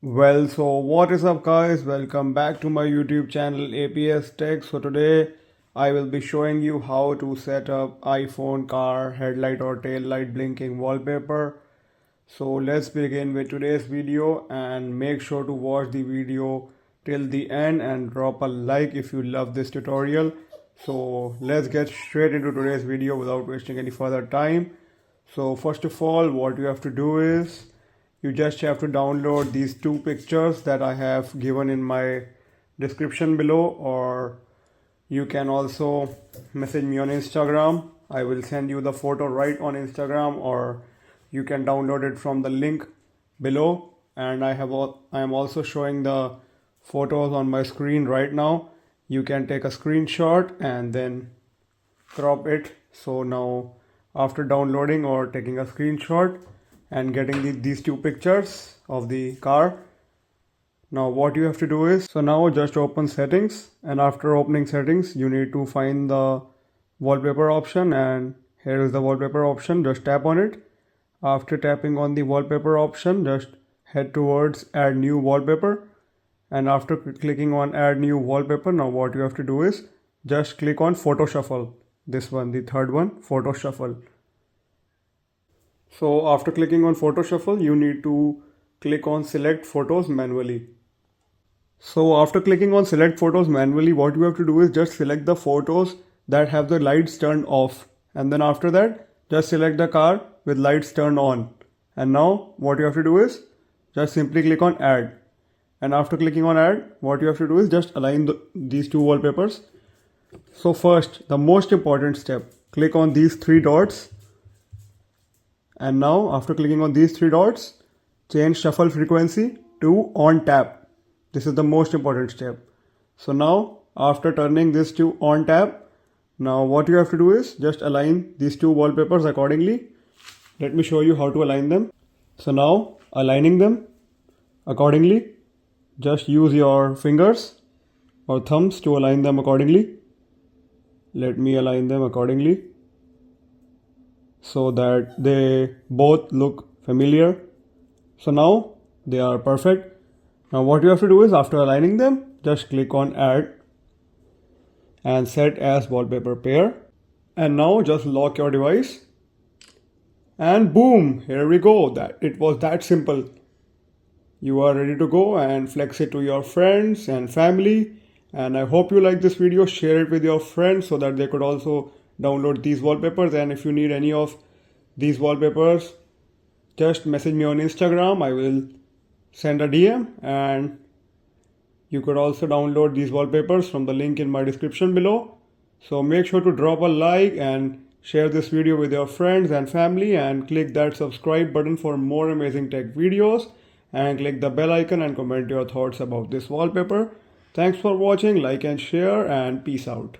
So what is up guys, welcome back to my YouTube channel APS Tech. So today I will be showing you how to set up iPhone car headlight or tail light blinking wallpaper. So let's begin with today's video, and make sure to watch the video till the end and drop a like if you love this tutorial. So let's get straight into today's video without wasting any further time. So first of all, what you have to do is you just have to download these two pictures that I have given in my description below, or you can also message me on Instagram. I will send you the photo right on Instagram, or you can download it from the link below. And I am also showing the photos on my screen right now. You can take a screenshot and then crop it. So now after downloading or taking a screenshot and getting these two pictures of the car, now what you have to do is, so now just open settings, and after opening settings you need to find the wallpaper option, and here is the wallpaper option. Just tap on it. After tapping on the wallpaper option, just head towards add new wallpaper, and after clicking on add new wallpaper, now what you have to do is just click on photo shuffle. This one, the third one, photo shuffle. So after clicking on photo shuffle, you need to click on select photos manually. So after clicking on select photos manually, what you have to do is just select the photos that have the lights turned off, and then after that just select the car with lights turned on. And now what you have to do is just simply click on add, and after clicking on add, what you have to do is just align these two wallpapers. So first, the most important step, click on these three dots, and now after clicking on these three dots, change shuffle frequency to on tap. This is the most important step. So now after turning this to on tap, now what you have to do is just align these two wallpapers accordingly. Let me show you how to align them. So now aligning them accordingly, just use your fingers or thumbs to align them accordingly. Let me align them accordingly so that they both look familiar. So now they are perfect. Now what you have to do is, after aligning them, just click on add and set as wallpaper pair, and now just lock your device, and boom, here we go. That it was that simple. You are ready to go and flex it to your friends and family. And I hope you like this video. Share it with your friends so that they could also download these wallpapers. And if you need any of these wallpapers, just message me on Instagram. I will send a DM, and you could also download these wallpapers from the link in my description below. So make sure to drop a like and share this video with your friends and family, and click that subscribe button for more amazing tech videos, and click the bell icon and comment your thoughts about this wallpaper. Thanks for watching, like and share, and peace out.